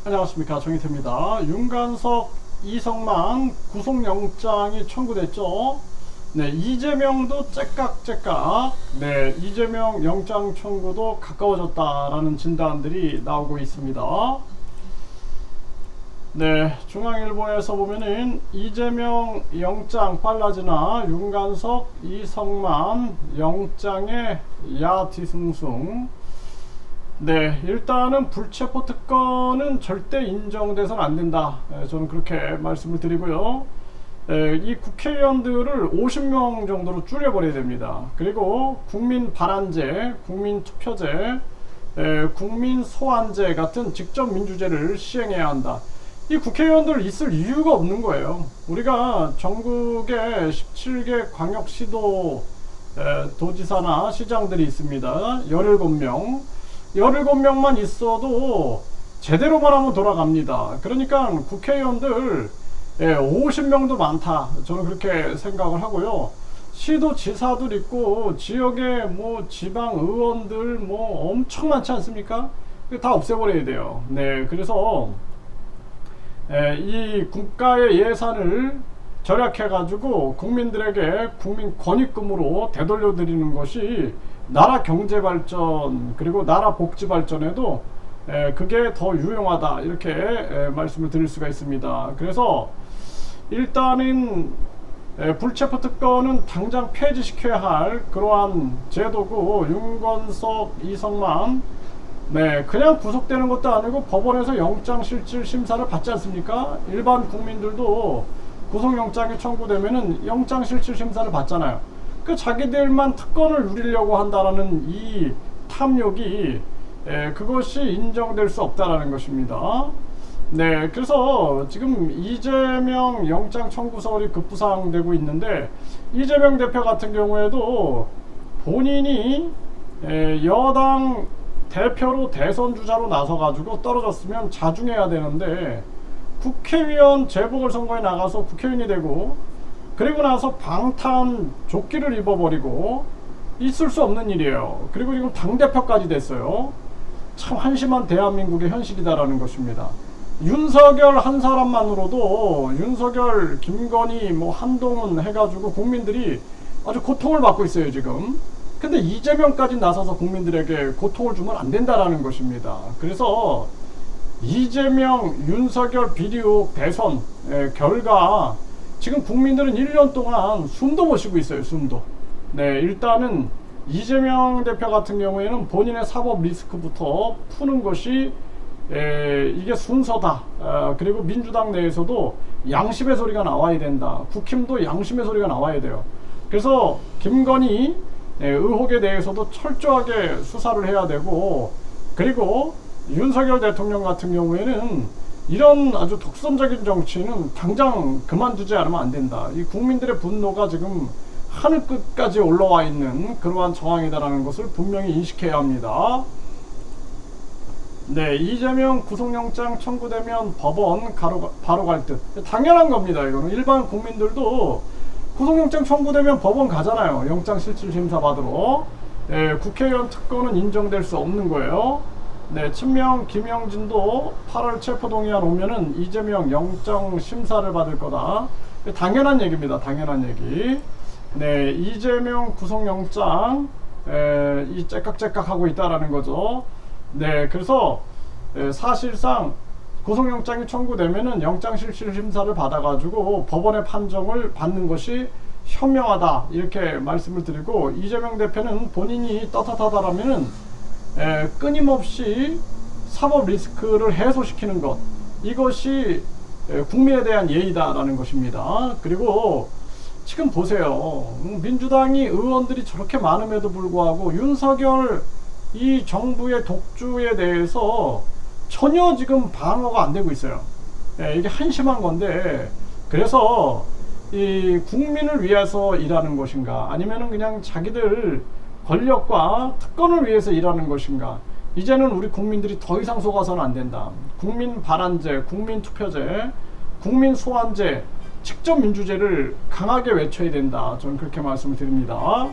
안녕하십니까, 정희태입니다. 윤관석, 이성만 구속영장이 청구됐죠. 네, 이재명도 째깍째깍, 네, 이재명 영장 청구도 가까워졌다라는 진단들이 나오고 있습니다. 네, 중앙일보에서 보면은 이재명 영장 빨라지나 윤관석, 이성만 영장의 야뒤숭숭. 네, 일단은 불체포 특권은 절대 인정돼서는 안 된다. 저는 그렇게 말씀을 드리고요. 이 국회의원들을 50명 정도로 줄여버려야 됩니다. 그리고 국민 반환제, 국민 투표제, 국민 소환제 같은 직접 민주제를 시행해야 한다. 이 국회의원들 있을 이유가 없는 거예요. 우리가 전국에 17개 광역시도 도지사나 시장들이 있습니다. 17명. 17명만 있어도 제대로만 하면 돌아갑니다. 그러니까 국회의원들 50명도 많다. 저는 그렇게 생각을 하고요. 시도 지사들 있고 지역에 뭐 지방 의원들 뭐 엄청 많지 않습니까? 다 없애버려야 돼요. 네, 그래서 이 국가의 예산을 절약해 가지고 국민들에게 국민 권익금으로 되돌려 드리는 것이 나라 경제 발전 그리고 나라 복지 발전에도 그게 더 유용하다, 이렇게 말씀을 드릴 수가 있습니다. 그래서 일단은 불체포 특권은 당장 폐지시켜야 할 그러한 제도고, 윤건석, 이성만 그냥 구속되는 것도 아니고 법원에서 영장실질 심사를 받지 않습니까? 일반 국민들도 구속영장이 청구되면은 영장실질 심사를 받잖아요. 그 자기들만 특권을 누리려고 한다라는 이 탐욕이 그것이 인정될 수 없다라는 것입니다. 네, 그래서 지금 이재명 영장 청구설이 급부상되고 있는데, 이재명 대표 같은 경우에도 본인이 여당 대표로 대선 주자로 나서가지고 떨어졌으면 자중해야 되는데, 국회의원 재보궐선거에 나가서 국회의원이 되고 그리고 나서 방탄 조끼를 입어버리고, 있을 수 없는 일이에요. 그리고 지금 당대표까지 됐어요. 참 한심한 대한민국의 현실이다라는 것입니다. 윤석열 한 사람만으로도 윤석열, 김건희, 뭐 한동훈 해가지고 국민들이 아주 고통을 받고 있어요 지금. 근데 이재명까지 나서서 국민들에게 고통을 주면 안 된다라는 것입니다. 그래서 이재명, 윤석열 비리 의혹 대선 결과 지금 국민들은 1년 동안 숨도 못 쉬고 있어요. 숨도. 네, 일단은 이재명 대표 같은 경우에는 본인의 사법 리스크부터 푸는 것이 이게 순서다. 그리고 민주당 내에서도 양심의 소리가 나와야 된다. 국힘도 양심의 소리가 나와야 돼요. 그래서 김건희 의혹에 대해서도 철저하게 수사를 해야 되고, 그리고 윤석열 대통령 같은 경우에는 이런 아주 독선적인 정치는 당장 그만두지 않으면 안 된다. 이 국민들의 분노가 지금 하늘 끝까지 올라와 있는 그러한 정황이다라는 것을 분명히 인식해야 합니다. 네, 이재명 구속영장 청구되면 법원 바로 갈 듯. 당연한 겁니다. 이거는 일반 국민들도 구속영장 청구되면 법원 가잖아요. 영장실질심사 받으러. 국회의원 특권은 인정될 수 없는 거예요. 네, 친명 김영진도 8월 체포동의안 오면은 이재명 영장 심사를 받을 거다. 당연한 얘기입니다. 당연한 얘기. 네, 이재명 구속영장 이 째깍째깍 하고 있다라는 거죠. 네, 그래서 사실상 구속영장이 청구되면은 영장실질심사를 받아가지고 법원의 판정을 받는 것이 현명하다, 이렇게 말씀을 드리고, 이재명 대표는 본인이 떳떳하다라면은 끊임없이 사법 리스크를 해소시키는 것, 이것이 국민에 대한 예의다라는 것입니다. 그리고 지금 보세요. 민주당이 의원들이 저렇게 많음에도 불구하고 윤석열 이 정부의 독주에 대해서 전혀 지금 방어가 안 되고 있어요. 이게 한심한 건데, 그래서 이 국민을 위해서 일하는 것인가, 아니면은 그냥 자기들 권력과 특권을 위해서 일하는 것인가. 이제는 우리 국민들이 더 이상 속아서는 안 된다. 국민 반환제, 국민 투표제, 국민 소환제, 직접 민주제를 강하게 외쳐야 된다. 저는 그렇게 말씀을 드립니다.